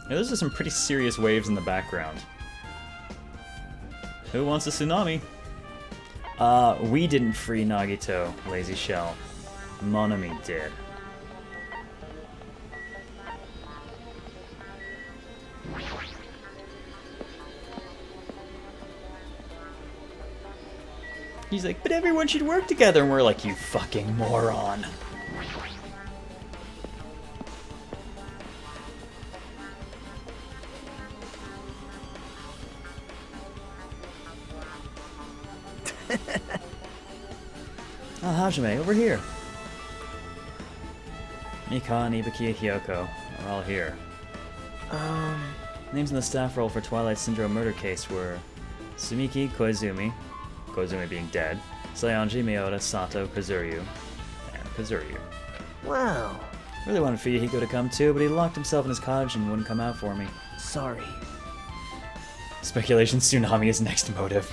Yeah, those are some pretty serious waves in the background. Who wants a tsunami? We didn't free Nagito, lazy shell. Monami did. He's like, but everyone should work together, and we're like, you fucking moron. Hajime, over here. Mikan, Ibuki, and Hyoko are all here. Names in the staff roll for Twilight Syndrome murder case were Sumiki Koizumi, Koizumi being dead, Saionji, Miyota, Sato, Kazuryu, and Kazuryu. Wow. Really wanted Fuyuhiko to come too, but he locked himself in his cottage and wouldn't come out for me. Sorry. Speculation tsunami is next motive.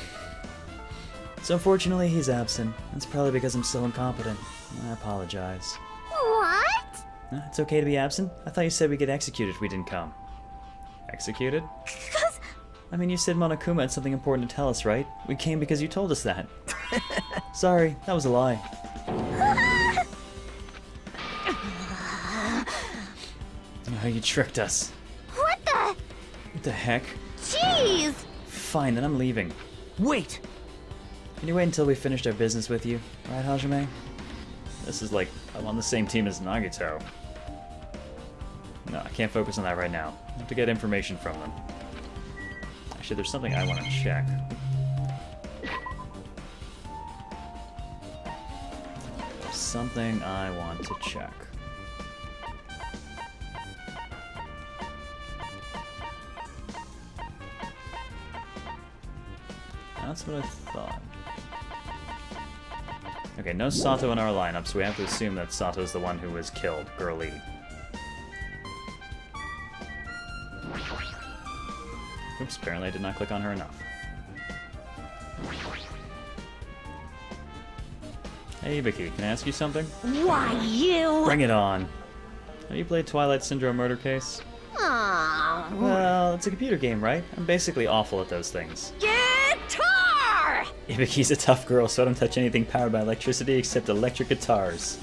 So unfortunately, he's absent. That's probably because I'm so incompetent. I apologize. What? It's okay to be absent? I thought you said we get executed if we didn't come. Executed? I mean, you said Monokuma had something important to tell us, right? We came because you told us that. Sorry, that was a lie. Oh, you tricked us. What the? What the heck? Jeez! Fine, then I'm leaving. Wait! Can you wait until we finished our business with you? Right, Hajime? This is like, I'm on the same team as Nagito. No, I can't focus on that right now. I have to get information from them. Actually, there's something I want to check. There's something I want to check. That's what I thought. Okay, no Sato in our lineup, so we have to assume that Sato's the one who was killed, girly. Oops, apparently I did not click on her enough. Hey, Vicky, can I ask you something? Why, you? Bring it on. Have you played Twilight Syndrome Murder Case? Aww. Well, it's a computer game, right? I'm basically awful at those things. Guitar! Ibiki's a tough girl, so I don't touch anything powered by electricity except electric guitars.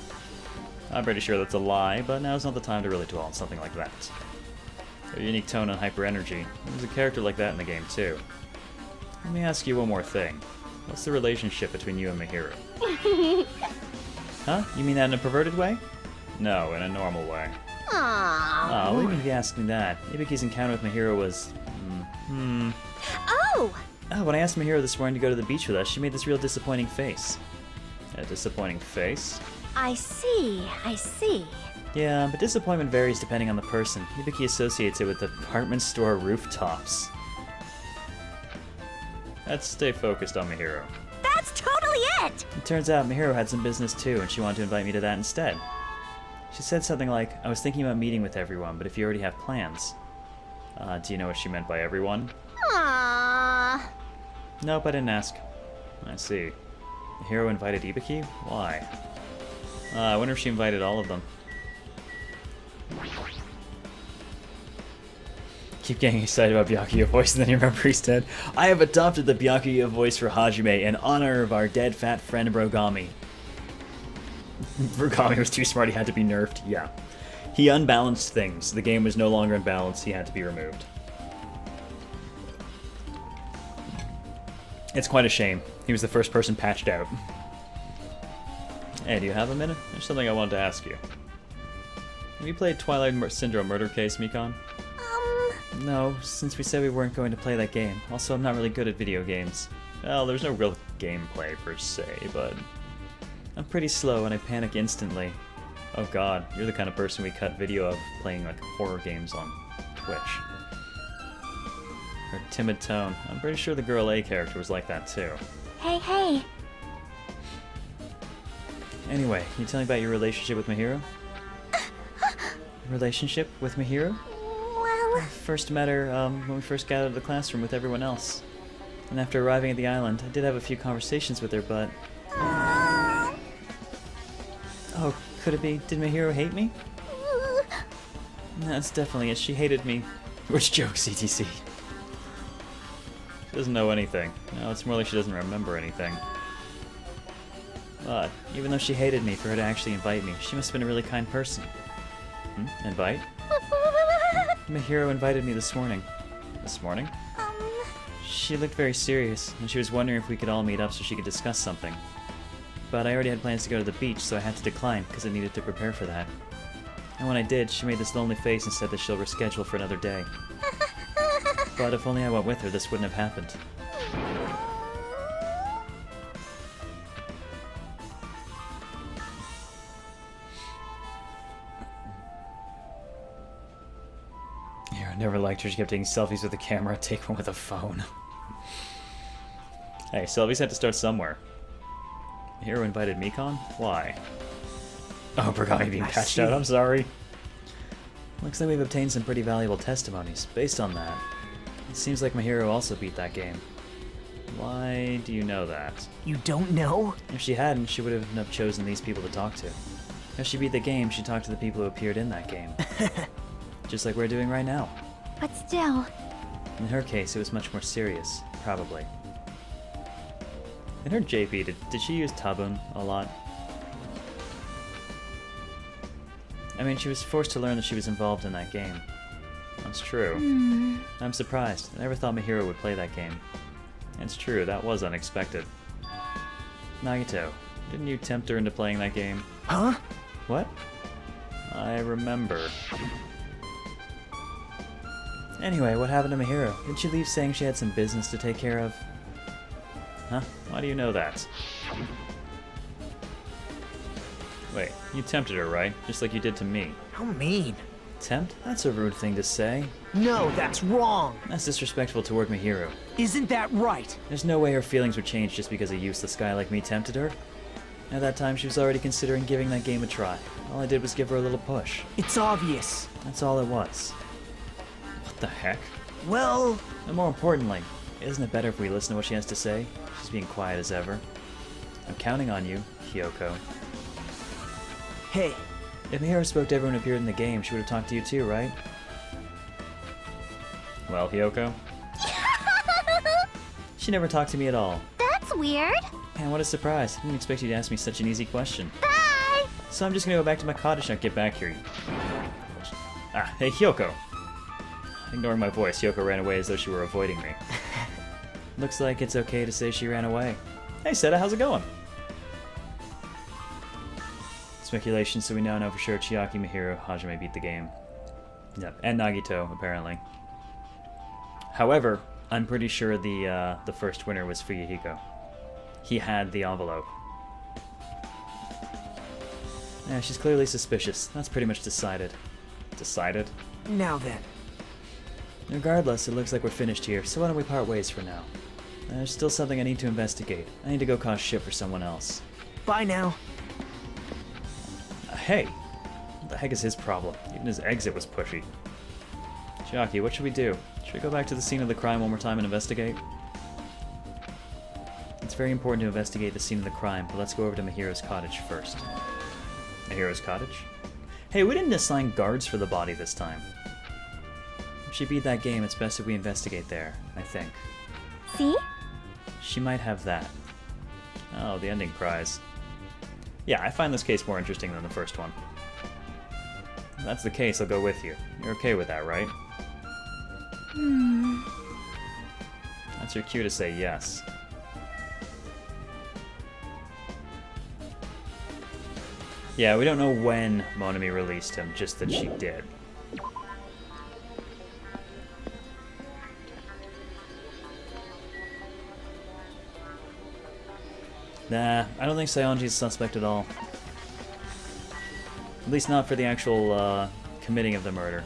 I'm pretty sure that's a lie, but now's not the time to really dwell on something like that. A unique tone and hyper energy. There's a character like that in the game, too. Let me ask you one more thing. What's the relationship between you and Mihiru? Huh? You mean that in a perverted way? No, in a normal way. Aww. Oh, what do you mean if you asked me that? Ibiki's encounter with Mihiru was... Oh! Oh, when I asked Mihiru this morning to go to the beach with us, she made this real disappointing face. A disappointing face? I see, I see. Yeah, but disappointment varies depending on the person. Ibiki associates it with department store rooftops. Let's stay focused on Mihiru. That's totally it! It turns out Mihiru had some business too, and she wanted to invite me to that instead. She said something like, I was thinking about meeting with everyone, but if you already have plans. Do you know what she meant by everyone? Aww. Nope, I didn't ask. I see. Mihiru invited Ibiki? Why? I wonder if she invited all of them. Keep getting excited about Byakuya voice, and then you remember he's dead. I have adopted the Byakuya voice for Hajime in honor of our dead fat friend Brogami. Brogami was too smart, he had to be nerfed. Yeah. He unbalanced things. The game was no longer in balance, he had to be removed. It's quite a shame. He was the first person patched out. Hey, do you have a minute? There's something I wanted to ask you. Have you played Twilight Syndrome Murder Case, Mikan? No, since we said we weren't going to play that game. Also, I'm not really good at video games. Well, there's no real gameplay per se, but I'm pretty slow and I panic instantly. Oh god, you're the kind of person we cut video of playing like horror games on Twitch. Her timid tone. I'm pretty sure the Girl A character was like that too. Hey, hey. Anyway, can you tell me about your relationship with Mihiru? Relationship with Mihiru? Well... I first met her when we first got out of the classroom with everyone else. And after arriving at the island, I did have a few conversations with her, but... Oh, could it be? Did Mihiru hate me? That's definitely it. She hated me. Which jokes, etc. She doesn't know anything. No, it's more like she doesn't remember anything. But, even though she hated me for her to actually invite me, she must have been a really kind person. Invite? My hero invited me this morning. This morning? She looked very serious, and she was wondering if we could all meet up so she could discuss something. But I already had plans to go to the beach, so I had to decline, because I needed to prepare for that. And when I did, she made this lonely face and said that she'll reschedule for another day. But if only I went with her, this wouldn't have happened. Yeah, I never liked her. She kept taking selfies with the camera. Take one with a phone. Hey, selfies had to start somewhere. Hero invited Mikon? Why? Oh, Bergami being patched out. I'm sorry. Looks like we've obtained some pretty valuable testimonies. Based on that, it seems like my hero also beat that game. Why do you know that? You don't know? If she hadn't, she wouldn't have chosen these people to talk to. If she beat the game, she talked to the people who appeared in that game. Just like we're doing right now. But still... In her case, it was much more serious. Probably. In her JP, did she use Tabun a lot? I mean, she was forced to learn that she was involved in that game. That's true. I'm surprised. I never thought my hero would play that game. It's true, that was unexpected. Nagito, didn't you tempt her into playing that game? Huh? What? I remember. Anyway, what happened to my hero? Did she leave saying she had some business to take care of? Huh? Why do you know that? Wait, you tempted her, right? Just like you did to me. How mean. Tempt? That's a rude thing to say. No, that's wrong. That's disrespectful toward my hero. Isn't that right? There's no way her feelings would change just because a useless guy like me tempted her. At that time, she was already considering giving that game a try. All I did was give her a little push. It's obvious. That's all it was. What the heck? Well... And more importantly, isn't it better if we listen to what she has to say? She's being quiet as ever. I'm counting on you, Hyoko. Hey. If Mihiro spoke to everyone who appeared in the game, she would have talked to you too, right? Well, Hyoko? She never talked to me at all. That's weird. Man, what a surprise. I didn't expect you to ask me such an easy question. Bye! So I'm just gonna go back to my cottage and get back here. Ah, hey, Hyoko! Ignoring my voice, Hyoko ran away as though she were avoiding me. Looks like it's okay to say she ran away. Hey, Seta, how's it going? Speculation, so we now know for sure Chiaki, Mihiro, Hajime beat the game. Yep, and Nagito, apparently. However, I'm pretty sure the first winner was Fuyuhiko. He had the envelope. Yeah, she's clearly suspicious. That's pretty much decided. Decided? Now then. Regardless, it looks like we're finished here, so why don't we part ways for now? There's still something I need to investigate. I need to go cause shit for someone else. Bye now. Hey! What the heck is his problem? Even his exit was pushy. Chiaki, what should we do? Should we go back to the scene of the crime one more time and investigate? It's very important to investigate the scene of the crime, but let's go over to Mihiro's cottage first. Mihiro's cottage? Hey, we didn't assign guards for the body this time. If she beat that game, it's best if we investigate there, I think. See? She might have that. Oh, the ending prize. Yeah, I find this case more interesting than the first one. If that's the case, I'll go with you. You're okay with that, right? That's your cue to say yes. Yeah, we don't know when Monami released him, just that she did. Nah, I don't think Saionji's suspect at all. At least not for the actual committing of the murder.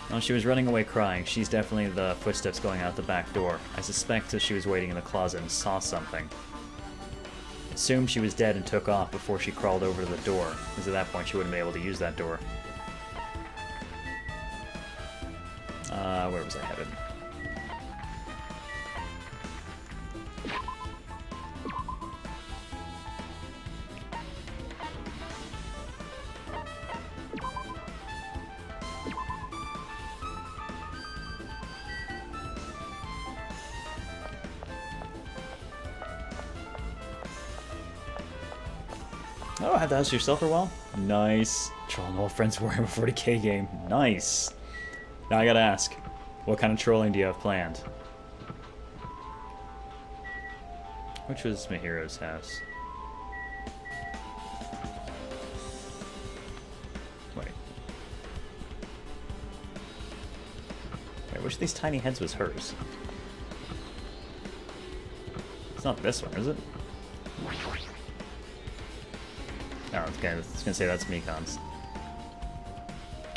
When she was running away crying, she's definitely the footsteps going out the back door. I suspect that she was waiting in the closet and saw something. Assumed she was dead and took off before she crawled over to the door, because at that point she wouldn't be able to use that door. Where was I headed? Oh, have the house to yourself for a while? Nice. Trolling old friends wearing a 40k game. Nice. Now I gotta ask, what kind of trolling do you have planned? Which was Mihiro's house? Wait. Wait, which of these tiny heads was hers? It's not this one, is it? Oh, okay, I was gonna say that's Mikon's.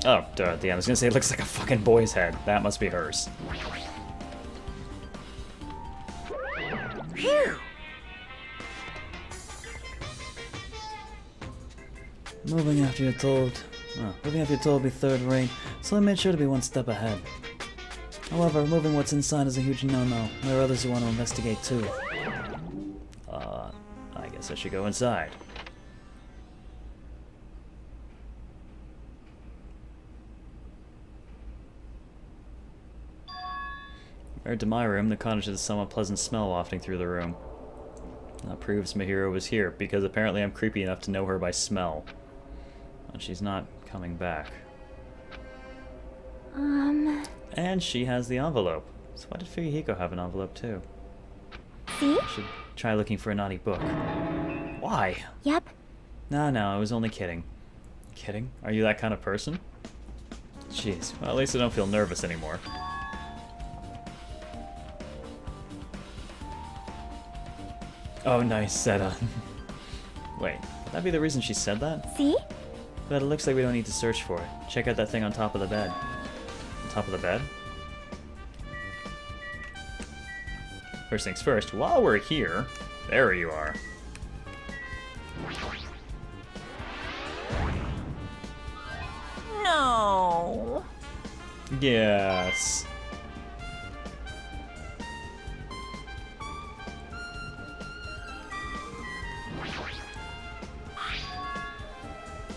Oh, duh, yeah, I was gonna say it looks like a fucking boy's head. That must be hers. Phew! Moving after you're told will be third rate, so I made sure to be one step ahead. However, moving what's inside is a huge no-no. There are others who want to investigate too. I guess I should go inside. Compared to my room, the cottage has a somewhat pleasant smell wafting through the room. That proves Mihiro was here, because apparently I'm creepy enough to know her by smell. And she's not coming back. And she has the envelope. So why did Fuyuhiko have an envelope too? See? I should try looking for a naughty book. Why? Yep. No, I was only kidding. Kidding? Are you that kind of person? Jeez, well, at least I don't feel nervous anymore. Oh, nice, Seta. Wait, would that be the reason she said that? See? But it looks like we don't need to search for it. Check out that thing on top of the bed. On top of the bed? First things first, while we're here, there you are. No. Yes.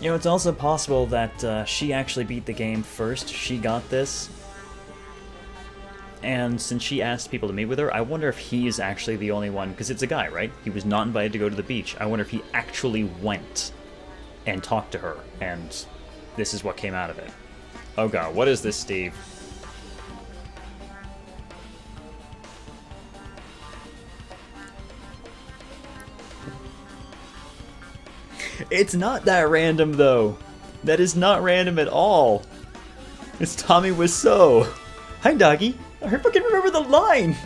You know, it's also possible that she actually beat the game first. She got this. And since she asked people to meet with her, I wonder if he's actually the only one, because it's a guy, right? He was not invited to go to the beach. I wonder if he actually went and talked to her, and this is what came out of it. Oh god, what is this, Steve? It's not that random, though. That is not random at all. It's Tommy Wiseau. Hi, doggy. I fucking remember the line.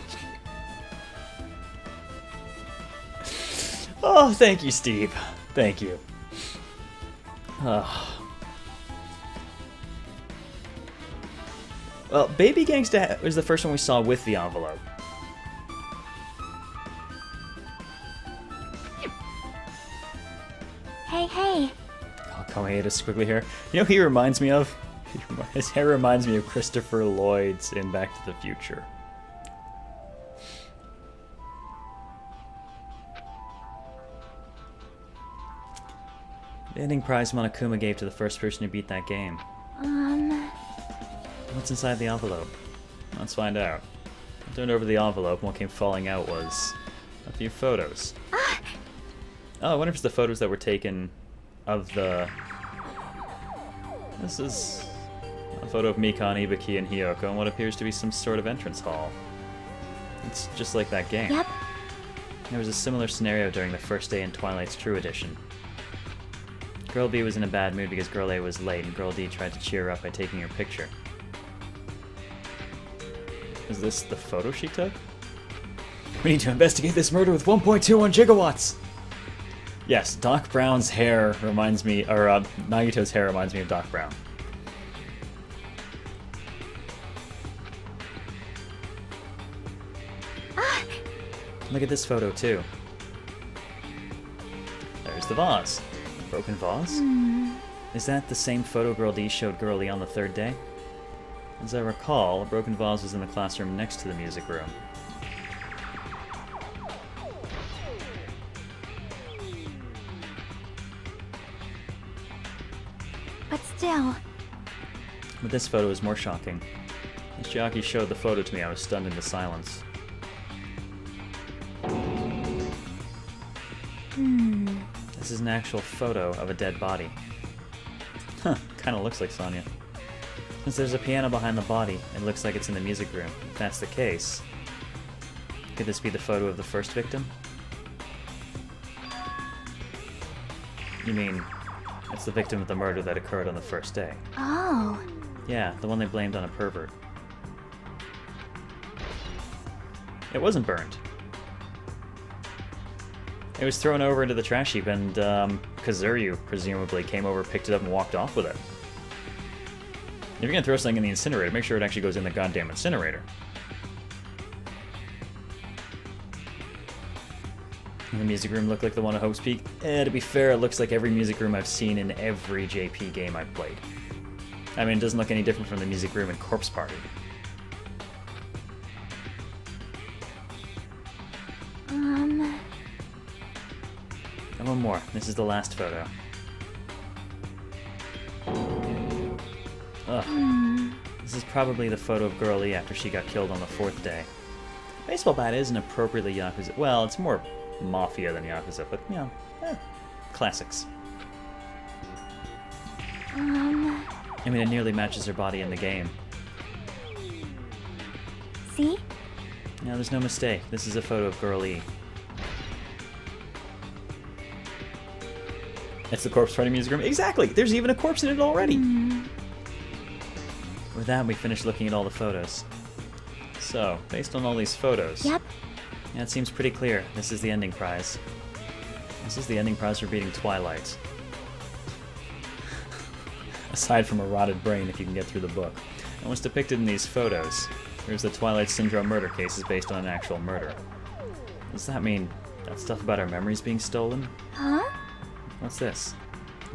Oh, thank you, Steve. Thank you. Well, Baby Gangsta was the first one we saw with the envelope. Hey. Oh, Komeita squiggly hair. You know who he reminds me of? His hair reminds me of Christopher Lloyd's in Back to the Future. The ending prize Monokuma gave to the first person who beat that game. What's inside the envelope? Let's find out. I turned over the envelope and what came falling out was a few photos. Oh, I wonder if it's the photos that were taken of the... This is a photo of Mikon, Ibiki, and Hiyoko in what appears to be some sort of entrance hall. It's just like that game. Yep. There was a similar scenario during the first day in Twilight's True Edition. Girl B was in a bad mood because Girl A was late, and Girl D tried to cheer her up by taking her picture. Is this the photo she took? We need to investigate this murder with 1.21 gigawatts! Yes, Doc Brown's hair reminds me, or Nagito's hair reminds me of Doc Brown. Look at this photo, too. There's the vase. Broken vase? Is that the same photo Girl D showed Girl E on the third day? As I recall, a broken vase was in the classroom next to the music room. But still. But this photo is more shocking. As Chiaki showed the photo to me, I was stunned into silence. This is an actual photo of a dead body. Huh, kinda looks like Sonya. Since there's a piano behind the body, it looks like it's in the music room. If that's the case, could this be the photo of the first victim? You mean, it's the victim of the murder that occurred on the first day? Oh. Yeah, the one they blamed on a pervert. It wasn't burned. It was thrown over into the trash heap, and Kazuryu presumably came over, picked it up, and walked off with it. If you're gonna throw something in the incinerator, make sure it actually goes in the goddamn incinerator. And the music room looked like the one at Hope's Peak. To be fair, it looks like every music room I've seen in every JP game I've played. I mean, it doesn't look any different from the music room in Corpse Party. And one more. This is the last photo. Ugh. This is probably the photo of Girl E after she got killed on the 4th day. Baseball bat is an appropriately Yakuza. Well, it's more Mafia than Yakuza, but, you know, classics. I mean, it nearly matches her body in the game. See? No, there's no mistake. This is a photo of Girl E. It's the Corpse Party music room. Exactly! There's even a corpse in it already! With that, we finished looking at all the photos. So, based on all these photos... Yep. Yeah, it seems pretty clear. This is the ending prize. This is the ending prize for beating Twilight. Aside from a rotted brain, if you can get through the book. And what's depicted in these photos, there's the Twilight Syndrome murder cases based on an actual murder. Does that mean that stuff about our memories being stolen? Huh? What's this?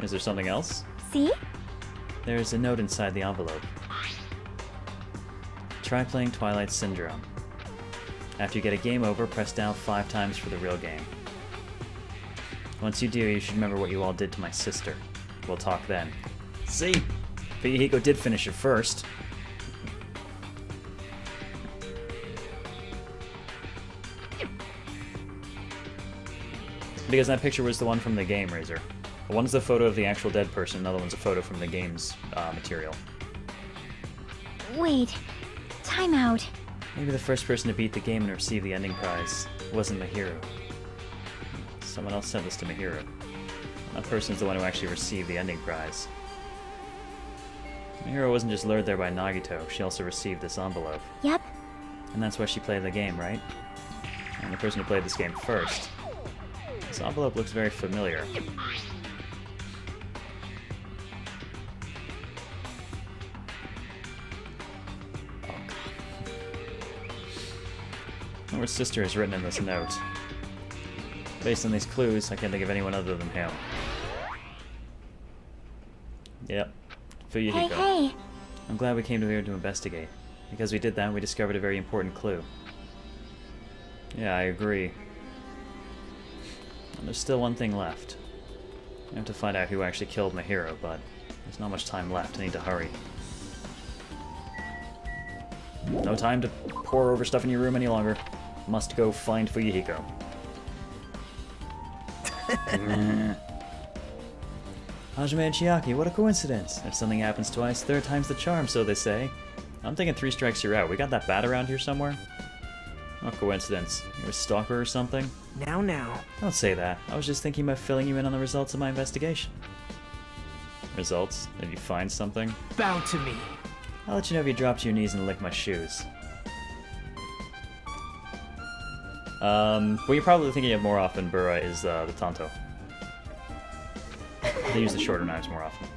Is there something else? See? There's a note inside the envelope. Try playing Twilight Syndrome. After you get a game over, press down 5 times for the real game. Once you do, you should remember what you all did to my sister. We'll talk then. See? Fuyuhiko did finish it first. Because that picture was the one from the game, Razor. One's the photo of the actual dead person, another one's a photo from the game's material. Wait. Time out. Maybe the first person to beat the game and receive the ending prize wasn't Mahiro. Someone else sent this to Mahiro. That person's the one who actually received the ending prize. Mahiro wasn't just lured there by Nagito, she also received this envelope. Yep. And that's why she played the game, right? And the person who played this game first. This envelope looks very familiar. Oh god. What her sister has written in this note. Based on these clues, I can't think of anyone other than him. Yep. Fuyuhiko. Hey. I'm glad we came to here to investigate. Because we did that, we discovered a very important clue. Yeah, I agree. And there's still one thing left. We have to find out who actually killed Mahiro, but there's not much time left. I need to hurry. No time to pore over stuff in your room any longer. Must go find Fuyuhiko. Hajime and Chiaki, what a coincidence. If something happens twice, third time's the charm, so they say. I'm thinking 3 strikes you're out. We got that bat around here somewhere? No coincidence. You're a stalker or something? Now. Don't say that. I was just thinking about filling you in on the results of my investigation. Results? Did you find something? Bow to me. I'll let you know if you drop to your knees and lick my shoes. What you're probably thinking of more often, Bura, is the Tanto. They use the shorter knives more often.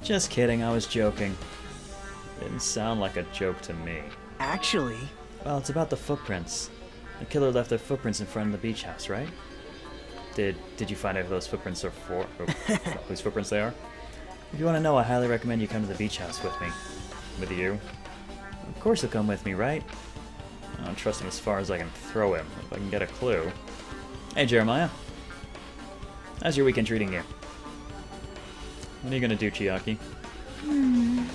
Just kidding, I was joking. Didn't sound like a joke to me. Actually... Well, it's about the footprints. The killer left their footprints in front of the beach house, right? Did you find out who those footprints are for? Or whose footprints they are? If you want to know, I highly recommend you come to the beach house with me. With you? Of course you'll come with me, right? I don't trust him as far as I can throw him, if I can get a clue. Hey, Jeremiah. How's your weekend treating you? What are you gonna do, Chiaki? I'm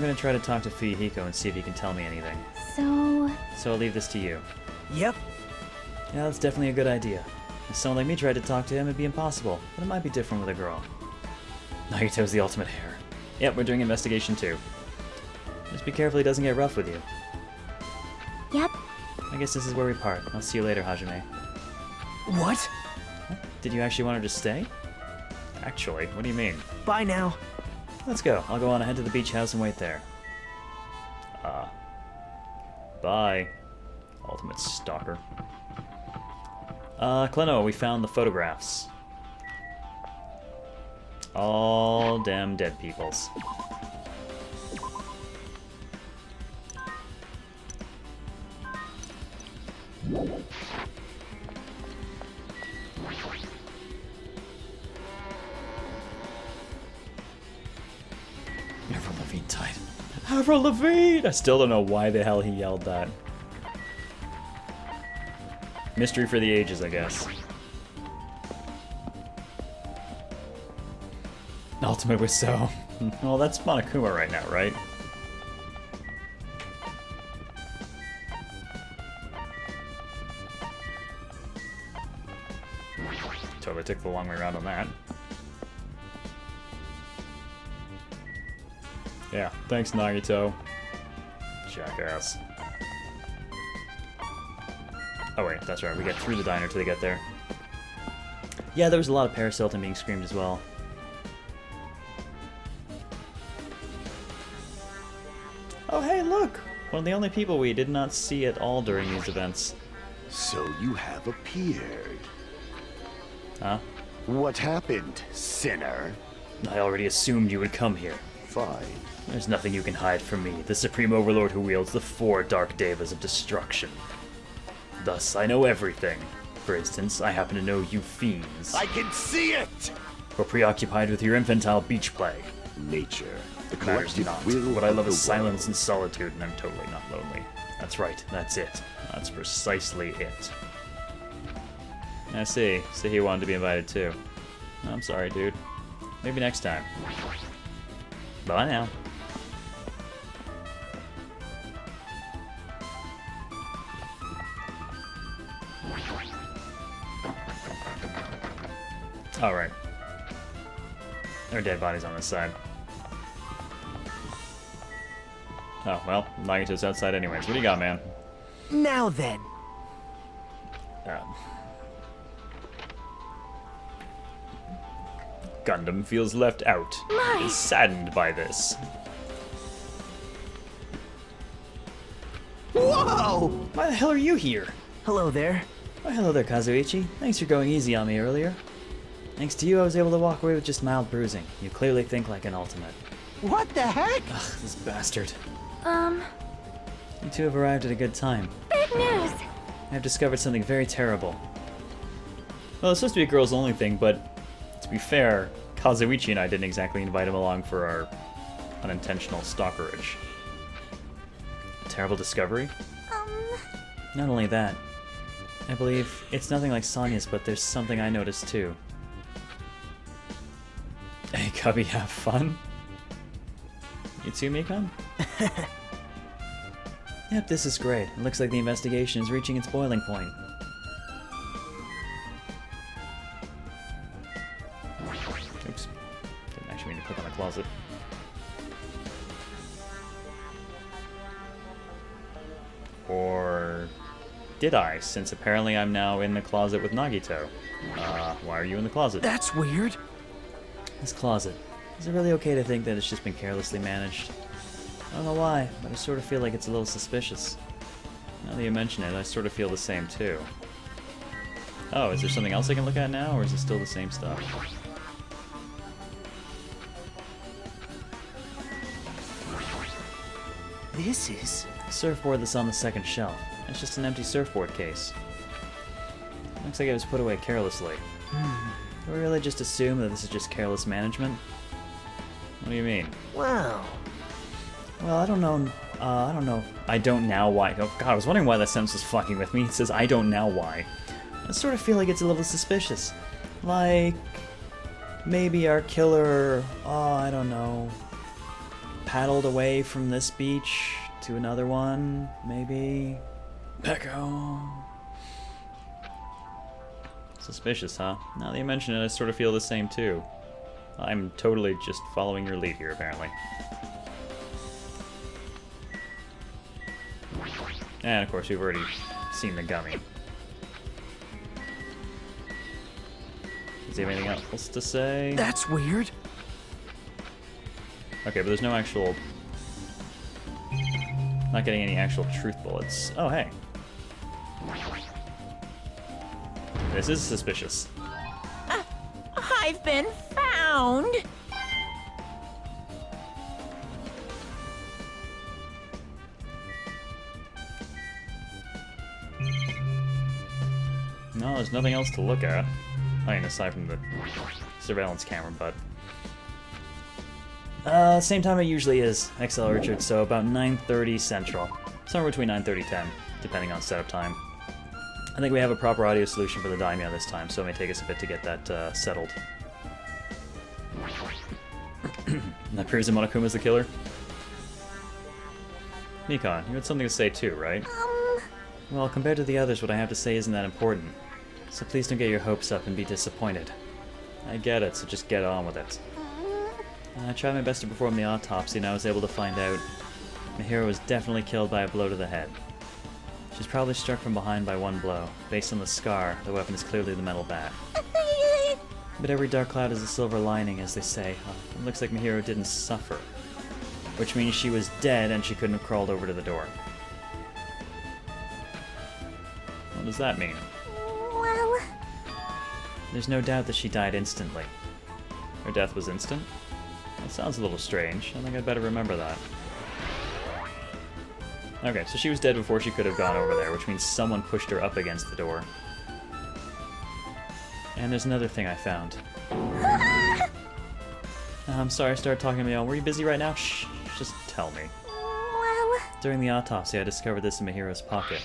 gonna try to talk to Fuyuhiko and see if he can tell me anything. So I'll leave this to you. Yep. Yeah, that's definitely a good idea. If someone like me tried to talk to him, it'd be impossible, but it might be different with a girl. Nagito's the ultimate hair. Yep, we're doing investigation too. Just be careful he doesn't get rough with you. Yep. I guess this is where we part. I'll see you later, Hajime. What? Did you actually want her to stay? Actually, what do you mean? Bye now. Let's go. I'll go on ahead to the beach house and wait there. Bye. Ultimate stalker. Kleno, we found the photographs. All damn dead peoples. Avril Lavigne died. Avril Lavigne! I still don't know why the hell he yelled that. Mystery for the ages, I guess. Ultimate was so... Well, that's Monokuma right now, right? Totally took the long way around on that. Yeah, thanks, Nagito. Jackass. Oh wait, that's right, we get through the diner till they get there. Yeah, there was a lot of Paris Hilton being screamed as well. Oh hey, look! One of the only people we did not see at all during these events. So you have appeared. Huh? What happened, sinner? I already assumed you would come here. Fine. There's nothing you can hide from me, the Supreme Overlord who wields the 4 Dark Devas of Destruction. Thus, I know everything. For instance, I happen to know you fiends. I can see it! We're preoccupied with your infantile beach play. Nature, the Matters collective not. will What I of love the is silence world. and solitude, and I'm totally not lonely. That's right, that's it. That's precisely it. I see. So he wanted to be invited too. I'm sorry, dude. Maybe next time. Bye now. Alright. There are dead bodies on this side. Oh, well, Nagito's outside anyways. What do you got, man? Now then. Gundam feels left out. My. Is saddened by this. Whoa! Why the hell are you here? Hello there. Oh, hello there, Kazuichi. Thanks for going easy on me earlier. Thanks to you, I was able to walk away with just mild bruising. You clearly think like an ultimate. What the heck? Ugh, this bastard. Um, You two have arrived at a good time. big news! I have discovered something very terrible. Well, it's supposed to be a girls-only thing, but to be fair, Kazuichi and I didn't exactly invite him along for our unintentional stalkerage. A terrible discovery? Not only that, I believe it's nothing like Sonya's, but there's something I noticed too. Hey, Cubby, have fun? You too, Mikon? Yep, this is great. It looks like the investigation is reaching its boiling point. Oops. Didn't actually mean to click on the closet. Or did I, since apparently I'm now in the closet with Nagito? Why are you in the closet? That's weird. This closet. Is it really okay to think that it's just been carelessly managed? I don't know why, but I sort of feel like it's a little suspicious. Now that you mention it, I sort of feel the same too. Oh, is there something else I can look at now, or is it still the same stuff? This is... The surfboard that's on the second shelf. It's just an empty surfboard case. Looks like it was put away carelessly. Do we really just assume that this is just careless management? What do you mean? Wow. Well, I don't know. I don't know. I don't now why. Oh god, I was wondering why that sentence was fucking with me. It says, I don't now why. I sort of feel like it's a little suspicious. Like, maybe our killer, I don't know, paddled away from this beach to another one, maybe. Echo. Suspicious, huh? Now that you mention it, I sort of feel the same too. I'm totally just following your lead here, apparently. And of course, we've already seen the gummy. Does he have anything else to say? That's weird. Okay, but there's no actual... Not getting any actual truth bullets. Oh, hey. This is suspicious. I've been found. No, there's nothing else to look at. I mean, aside from the surveillance camera, but... same time it usually is, XL Richard, so about 9:30 Central. Somewhere between 9:30 10, depending on setup time. I think we have a proper audio solution for the Daimyo this time, so it may take us a bit to get that settled. That proves that Monokuma's the killer? Nikon, you had something to say too, right? Well, compared to the others, what I have to say isn't that important. So please don't get your hopes up and be disappointed. I get it, so just get on with it. I tried my best to perform the autopsy, and I was able to find out Mihiro was definitely killed by a blow to the head. She's probably struck from behind by one blow. Based on the scar, the weapon is clearly the metal bat. But every dark cloud has a silver lining, as they say. It looks like Mihiro didn't suffer. Which means she was dead and she couldn't have crawled over to the door. What does that mean? Well... There's no doubt that she died instantly. Her death was instant? That sounds a little strange. I think I'd better remember that. Okay, so she was dead before she could have gone over there, which means someone pushed her up against the door. And there's another thing I found. I'm sorry I started talking to you. Were you busy right now? Shh, just tell me. Well... During the autopsy, I discovered this in Mihiro's pocket.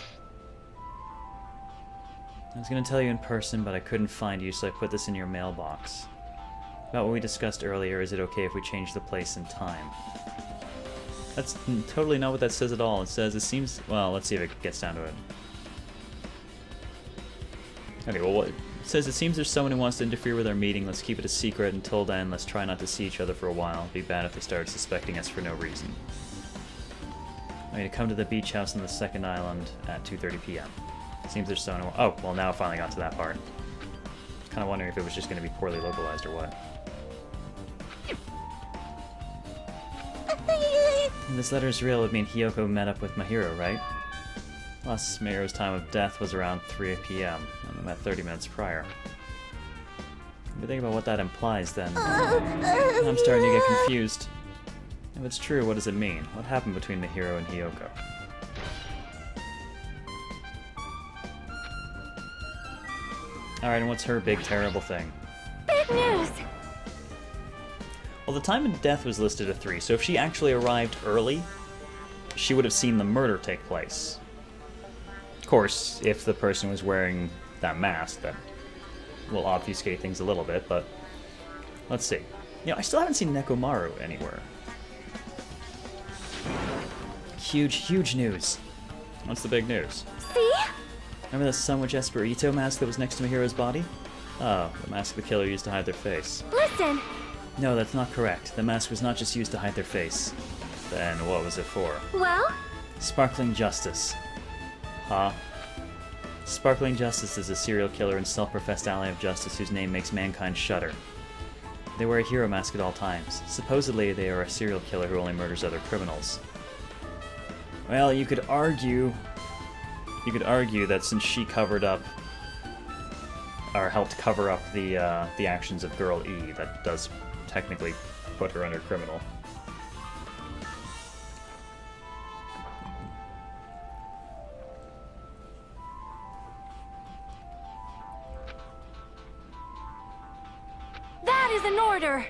I was going to tell you in person, but I couldn't find you, so I put this in your mailbox. About what we discussed earlier, is it okay if we change the place and time? That's totally not what that says at all. It says, it seems... Well, let's see if it gets down to it. Okay, well, what... It says, it seems there's someone who wants to interfere with our meeting. Let's keep it a secret. Until then, let's try not to see each other for a while. It'd be bad if they started suspecting us for no reason. I mean, to come to the beach house on the second island at 2:30 p.m. Seems there's someone who... Oh, well, now I finally got to that part. Kind of wondering if it was just going to be poorly localized or what. If this letter is real, it would mean Hiyoko met up with Mihiro, right? Plus, Mihiro's time of death was around 3 p.m., and they met 30 minutes prior. If you think about what that implies, then... I'm starting to get confused. If it's true, what does it mean? What happened between Mihiro and Hiyoko? Alright, and what's her big terrible thing? Big news! Well, the time of death was listed at 3, so if she actually arrived early, she would have seen the murder take place. Of course, if the person was wearing that mask, that will obfuscate things a little bit, but let's see. You know, I still haven't seen Nekomaru anywhere. Huge news. What's the big news? See? Remember the Sunwich Esperito mask that was next to Mihiro's body? Oh, the mask the killer used to hide their face. Listen! No, that's not correct. The mask was not just used to hide their face. Then what was it for? Well? Sparkling Justice. Huh? Sparkling Justice is a serial killer and self-professed ally of justice whose name makes mankind shudder. They wear a hero mask at all times. Supposedly, they are a serial killer who only murders other criminals. Well, you could argue that since she covered up, or helped cover up the actions of Girl E, that does technically put her under criminal. That is an order!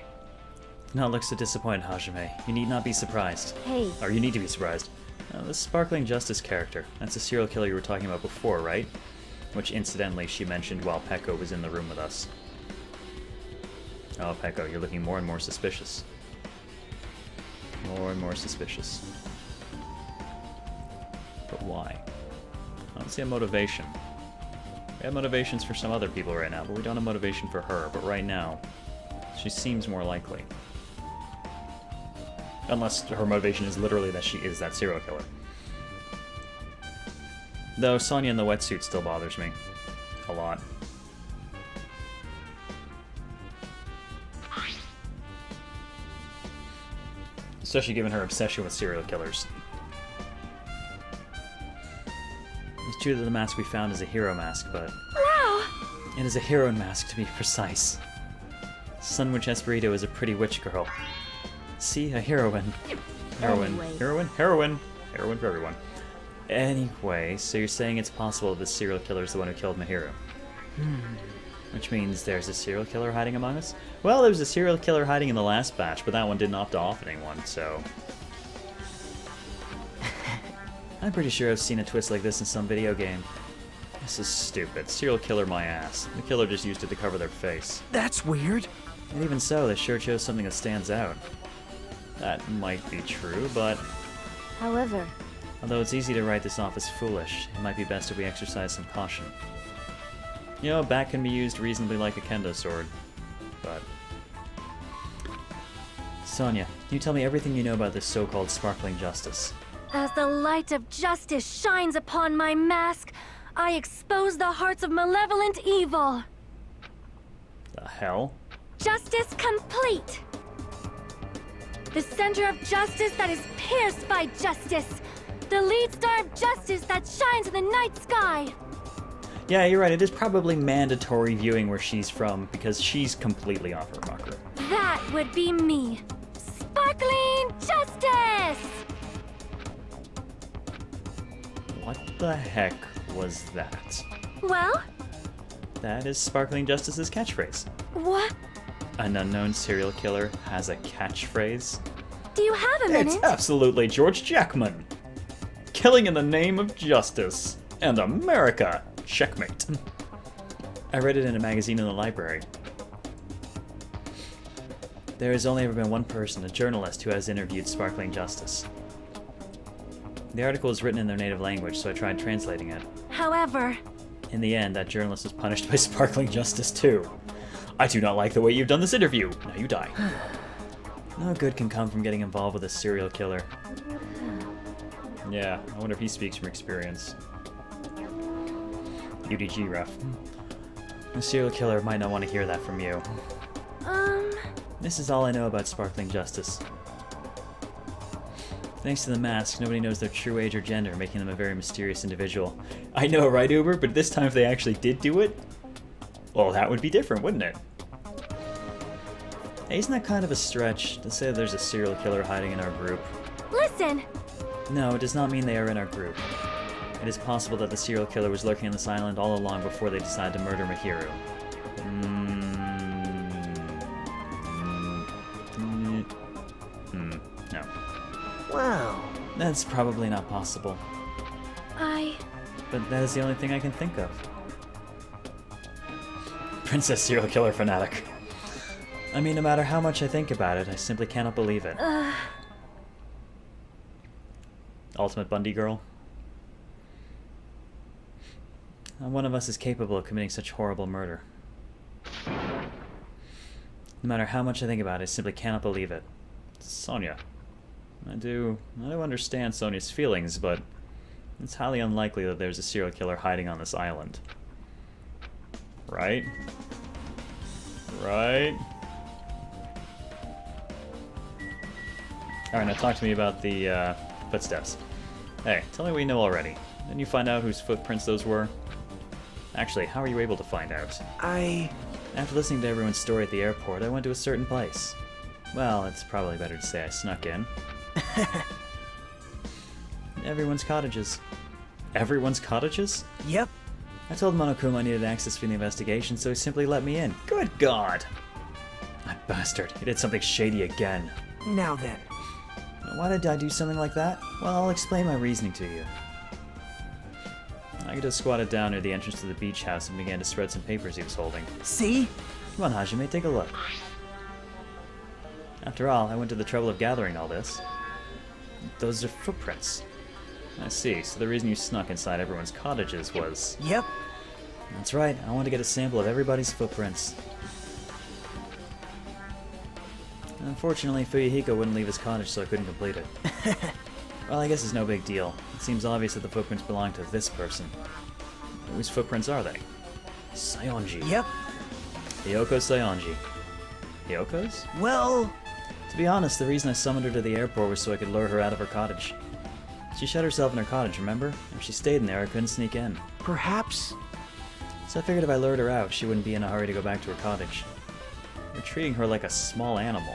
Do not look so disappointed, Hajime. You need not be surprised. Hey. Or you need to be surprised. The Sparkling Justice character. That's a serial killer you were talking about before, right? Which, incidentally, she mentioned while Peko was in the room with us. Oh, Peko, you're looking more and more suspicious. More and more suspicious. But why? I don't see a motivation. We have motivations for some other people right now, but we don't have motivation for her. But right now, she seems more likely. Unless her motivation is literally that she is that serial killer. Though Sonya in the wetsuit still bothers me. A lot. Especially given her obsession with serial killers. It's true that the mask we found is a hero mask, but... Wow! It is a heroine mask, to be precise. Sunwitch Esperito is a pretty witch girl. See, a heroine. Heroine. Anyway. Heroine? Heroine. Heroine for everyone. Anyway, so you're saying it's possible the serial killer is the one who killed Mahiro? Which means there's a serial killer hiding among us? Well, there was a serial killer hiding in the last batch, but that one didn't opt to off anyone, so... I'm pretty sure I've seen a twist like this in some video game. This is stupid. Serial killer my ass. The killer just used it to cover their face. That's weird. And even so, they sure chose something that stands out. That might be true, but... However, although it's easy to write this off as foolish, it might be best if we exercise some caution. You know, a bat can be used reasonably like a kendo sword, but... Sonya, can you tell me everything you know about this so-called sparkling justice? as the light of justice shines upon my mask, I expose the hearts of malevolent evil. The hell? Justice complete. The center of justice that is pierced by justice. The lead star of justice that shines in the night sky. Yeah, you're right. It is probably mandatory viewing where she's from because she's completely off her rocker. That would be me. Sparkling justice! What the heck was that? Well, That is Sparkling Justice's catchphrase. what? An unknown serial killer has a catchphrase? Do you have a minute? It's absolutely George Jackman! Killing in the name of justice and America! Checkmate. I read it in a magazine in the library. There has only ever been one person, a journalist, who has interviewed Sparkling Justice. The article is written in their native language, so I tried translating it. However, In the end, that journalist was punished by Sparkling Justice too. I do not like the way you've done this interview. Now you die. No good can come from getting involved with a serial killer. Yeah, I wonder if he speaks from experience. UDG ref. A serial killer might not want to hear that from you. This is all I know about Sparkling Justice. Thanks to the mask, nobody knows their true age or gender, making them a very mysterious individual. I know, right, Uber? But this time if they actually did do it, well, that would be different, wouldn't it? Hey, isn't that kind of a stretch to say there's a serial killer hiding in our group? listen. No, it does not mean they are in our group. It is possible that the serial killer was lurking on this island all along before they decided to murder Mihiru. No. Wow. That's probably not possible. But that is the only thing I can think of. Princess serial killer fanatic. I mean, no matter how much I think about it, I simply cannot believe it. Ultimate Bundy girl. Not one of us is capable of committing such horrible murder. No matter how much I think about it, I simply cannot believe it. Sonya. I do understand Sonya's feelings, but it's highly unlikely that there's a serial killer hiding on this island. Right? Right? Alright, now talk to me about the footsteps. Hey, tell me what you know already. Didn't you find out whose footprints those were? Actually, how were you able to find out? After listening to everyone's story at the airport, I went to a certain place. Well, it's probably better to say I snuck in. Everyone's cottages. Everyone's cottages? Yep. I told Monokuma I needed access for the investigation, so he simply let me in. Good God! That bastard. He did something shady again. Now then. Why did I do something like that? Well, I'll explain my reasoning to you. Agito squatted down near the entrance to the beach house and began to spread some papers he was holding. See? Come on, Hajime, take a look. After all, I went to the trouble of gathering all this. Those are footprints. I see, so the reason you snuck inside everyone's cottages was... Yep. That's right, I want to get a sample of everybody's footprints. Unfortunately, Fuyuhiko wouldn't leave his cottage, so I couldn't complete it. Well, I guess it's no big deal. It seems obvious that the footprints belong to this person. Whose footprints are they? Saionji. Yep. Hyoko Saionji. Hyoko's? Well... To be honest, the reason I summoned her to the airport was so I could lure her out of her cottage. She shut herself in her cottage, remember? If she stayed in there, I couldn't sneak in. Perhaps... So I figured if I lured her out, she wouldn't be in a hurry to go back to her cottage. We're treating her like a small animal.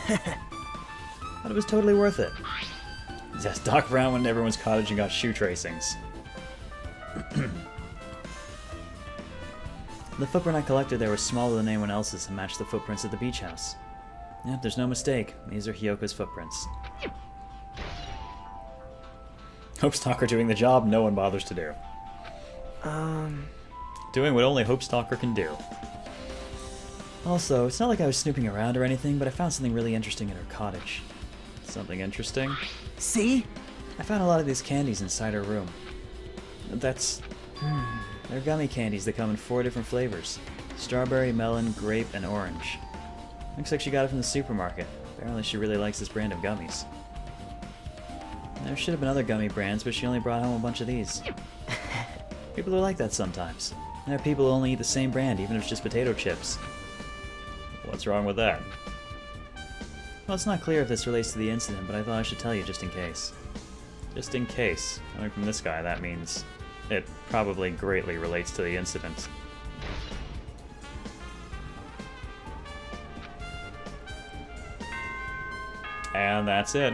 But it was totally worth it. Yes, Doc Brown went in everyone's cottage and got shoe tracings. The footprint I collected there was smaller than anyone else's and matched the footprints at the beach house. Yep, there's no mistake. These are Hyoko's footprints. Hope Stalker doing the job no one bothers to do. Doing what only Hope Stalker can do. Also, it's not like I was snooping around or anything, but I found something really interesting in her cottage. Something interesting? See? I found a lot of these candies inside her room. That's... They're gummy candies that come in 4 different flavors. Strawberry, melon, grape, and orange. Looks like she got it from the supermarket. Apparently she really likes this brand of gummies. There should have been other gummy brands, but she only brought home a bunch of these. People are like that sometimes. There are people who only eat the same brand, even if it's just potato chips. What's wrong with that? Well, it's not clear if this relates to the incident, but I thought I should tell you just in case. Just in case. Coming from this guy, that means it probably greatly relates to the incident. And that's it.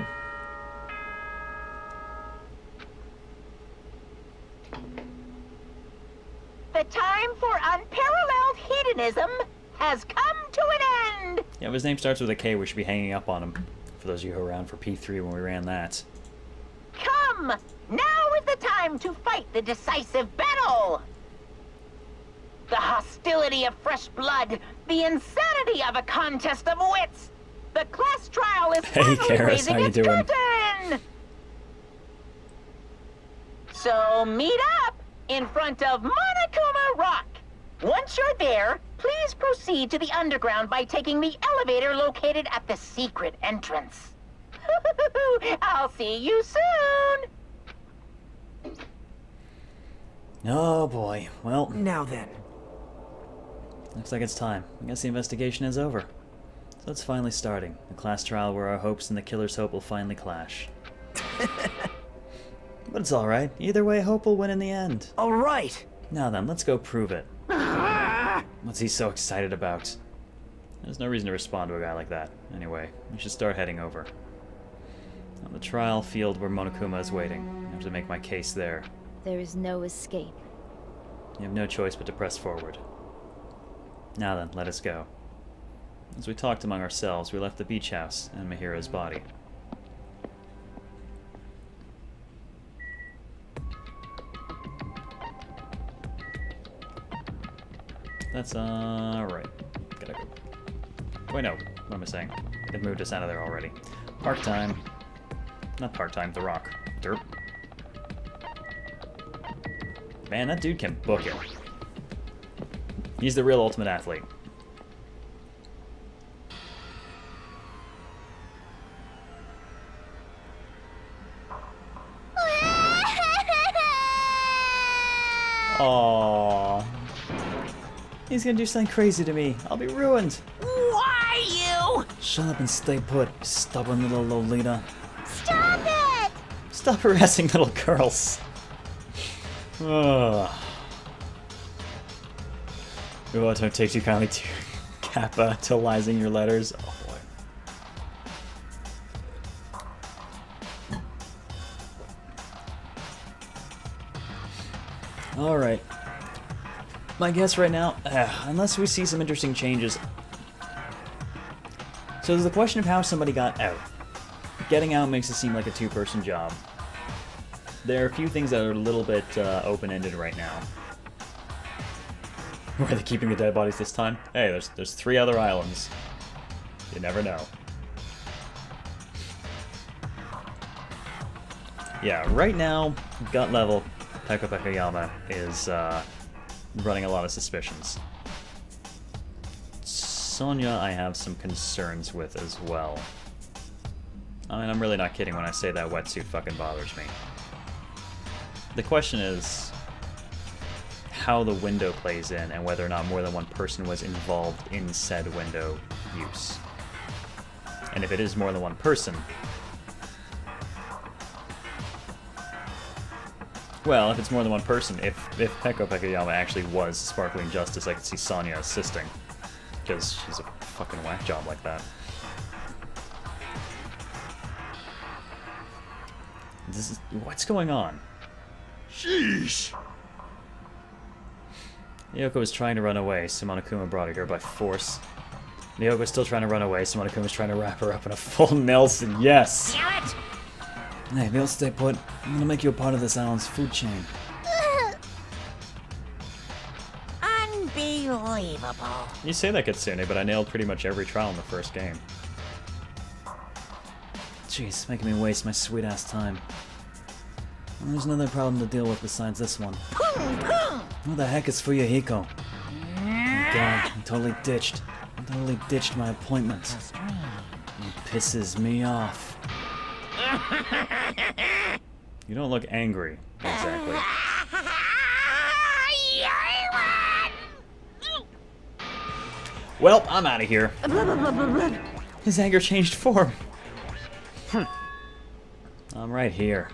The time for unparalleled hedonism has come to an end! Yeah, if his name starts with a K, we should be hanging up on him. For those of you who were around for P3 when we ran that. Come! Now is the time to fight the decisive battle! The hostility of fresh blood, the insanity of a contest of wits! The class trial is Hey, finally Karis, raising how you its doing? curtain! So meet up in front of Monokuma Rock. Once you're there, please proceed to the underground by taking the elevator located at the secret entrance. I'll see you soon! Oh boy, well, Now then. looks like it's time. I guess the investigation is over. So it's finally starting. The class trial where our hopes and the killer's hope will finally clash. But it's alright. Either way, hope will win in the end. Alright! Now then, let's go prove it. What's he so excited about? There's no reason to respond to a guy like that. Anyway, we should start heading over. On the trial field where Monokuma is waiting. I have to make my case there. There is no escape. You have no choice but to press forward. Now then, let us go. As we talked among ourselves, we left the beach house and Mihiro's body. That's right. Gotta go. Wait, no. What am I saying? They've moved us out of there already. Park time. Not park time, the rock. Derp. Man, that dude can book it. He's the real ultimate athlete. Aww. He's gonna do something crazy to me. I'll be ruined. Why you? Shut up and stay put, you stubborn little Lolita. Stop it! Stop harassing little girls. Ugh. Oh, don't take too kindly to capitalizing your letters. Oh boy. Alright. My guess right now, unless we see some interesting changes. So there's the question of how somebody got out. Getting out makes it seem like a two-person job. There are a few things that are a little bit open-ended right now. Where are they keeping the dead bodies this time? Hey, there's 3 other islands. You never know. Yeah, right now, gut level, Peko Pekoyama is running a lot of suspicions. Sonya, I have some concerns with as well. I mean, I'm really not kidding when I say that wetsuit fucking bothers me. The question is how the window plays in and whether or not more than one person was involved in said window use. And if it is more than one person, well, if it's more than one person, if Peko Pekayama actually was Sparkling Justice, I could see Sonya assisting. Because she's a fucking whack job like that. What's going on? Sheesh! Ryoko was trying to run away, so Monokuma brought her here by force. Ryoko was still trying to run away, so Monokuma was trying to wrap her up in a full Nelson. Yes! Damn it! Hey, we'll stay put. I'm gonna make you a part of this island's food chain. Unbelievable. You say that, Kitsune, but I nailed pretty much every trial in the first game. Jeez, making me waste my sweet-ass time. Well, there's another problem to deal with besides this one. What the heck is Fuyuhiko? Oh God, I totally ditched my appointment. It pisses me off. You don't look angry, exactly. Well, I'm out of here. His anger changed form. I'm right here.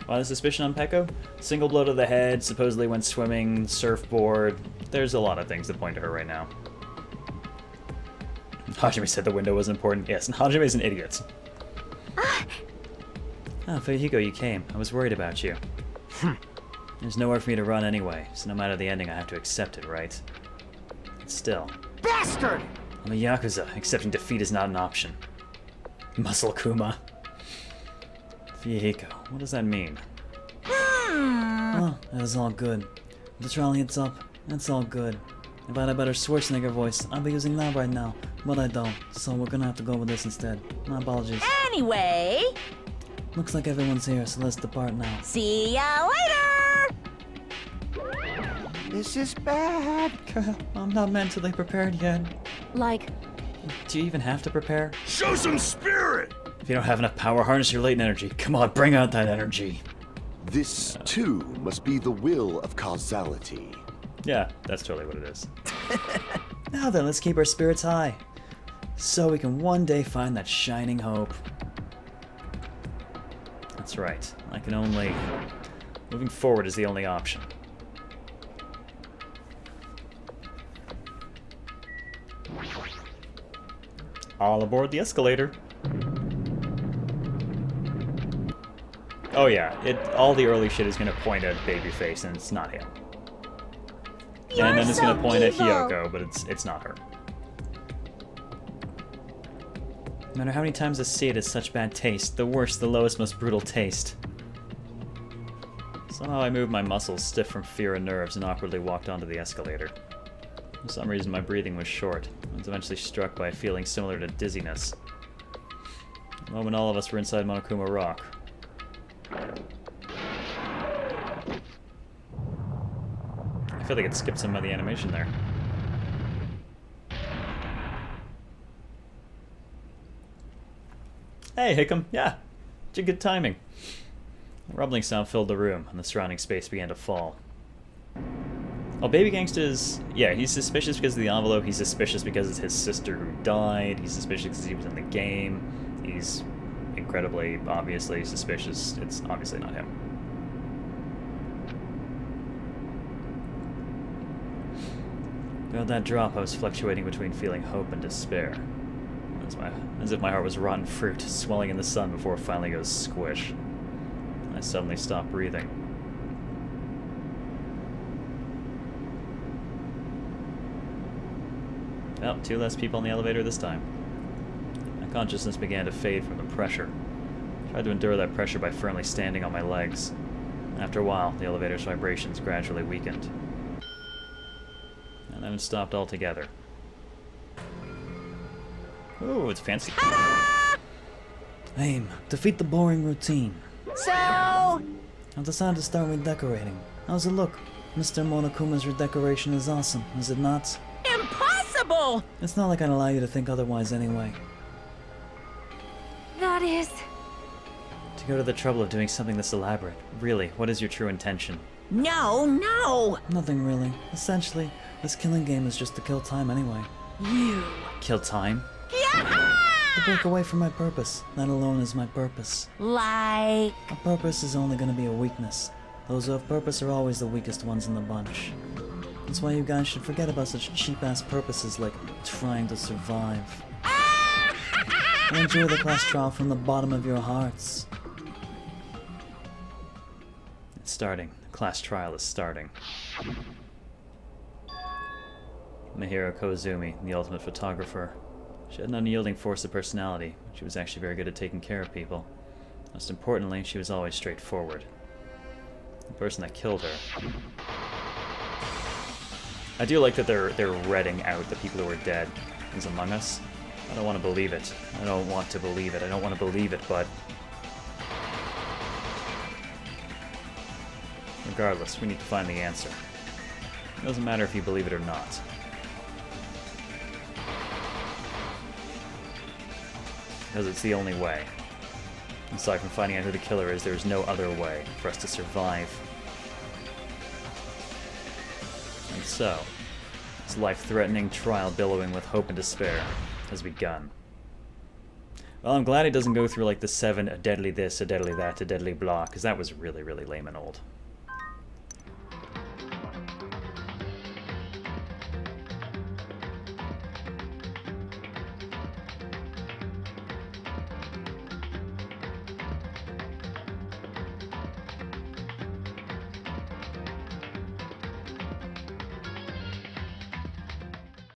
Why the suspicion on Peko? Single blow to the head, supposedly went swimming, surfboard. There's a lot of things that point to her right now. Hajime said the window was important. Yes, and Hajime's an idiot. Oh, Fuyuhiko, you came. I was worried about you. There's nowhere for me to run anyway, so no matter the ending, I have to accept it, right? Still. Bastard! I'm a Yakuza. Accepting defeat is not an option. Muscle Kuma. Fuyuhiko, what does that mean? Well, that is all good. If the trial heats up, that's all good. If I had a better Schwarzenegger voice, I'd be using that right now, but I don't, so we're gonna have to go with this instead. My apologies. Anyway, Looks like everyone's here, so let's depart now. see ya later! This is bad. I'm not mentally prepared yet. Like, Do you even have to prepare? Show some spirit! If you don't have enough power, harness your latent energy. Come on, bring out that energy. This, too, must be the will of causality. Yeah, that's totally what it is. Now then, let's keep our spirits high. So we can one day find that shining hope. That's right. I can only... Moving forward is the only option. All aboard the escalator. Oh yeah, all the early shit is gonna point at Babyface, and it's not him. And then it's gonna point at Hiyoko, but it's not her. No matter how many times I see it, it's such bad taste. The worst, the lowest, most brutal taste. Somehow I moved my muscles, stiff from fear and nerves, and awkwardly walked onto the escalator. For some reason, my breathing was short. I was eventually struck by a feeling similar to dizziness. The moment all of us were inside Monokuma Rock. I feel like it skipped some of the animation there. Hey, Hickam. Yeah, it's a good timing. A rumbling sound filled the room, and the surrounding space began to fall. Oh, Baby Gangsta's... Yeah, he's suspicious because of the envelope. He's suspicious because it's his sister who died. He's suspicious because he was in the game. He's incredibly, obviously suspicious. It's obviously not him. About that drop, I was fluctuating between feeling hope and despair. As if my heart was rotten fruit, swelling in the sun before it finally goes squish. I suddenly stopped breathing. Well, 2 less people in the elevator this time. My consciousness began to fade from the pressure. I tried to endure that pressure by firmly standing on my legs. After a while, the elevator's vibrations gradually weakened. And then it stopped altogether. Ooh, it's fancy. Ta-da! Aim, defeat the boring routine. So, I've decided to start redecorating. How's it look? Mr. Monokuma's redecoration is awesome, is it not? Impossible! It's not like I'd allow you to think otherwise anyway. That is... To go to the trouble of doing something this elaborate. Really, what is your true intention? No, no! Nothing really. Essentially, this killing game is just to kill time anyway. You... Kill time? Yeah! To break away from my purpose. That alone is my purpose. Like... A purpose is only gonna be a weakness. Those who have purpose are always the weakest ones in the bunch. That's why you guys should forget about such cheap-ass purposes like trying to survive. And enjoy the class trial from the bottom of your hearts. It's starting. The class trial is starting. Mihiro Koizumi, the ultimate photographer. She had an unyielding force of personality. She was actually very good at taking care of people. Most importantly, she was always straightforward. The person that killed her. I do like that they're redding out the people who are dead as Among Us. I don't want to believe it. I don't want to believe it. I don't want to believe it, but... Regardless, we need to find the answer. It doesn't matter if you believe it or not. Because it's the only way. Aside from finding out who the killer is, there is no other way for us to survive. And so, this life-threatening trial billowing with hope and despair has begun. Well, I'm glad it doesn't go through like the 7, a deadly this, a deadly that, a deadly blah, because that was really, really lame and old.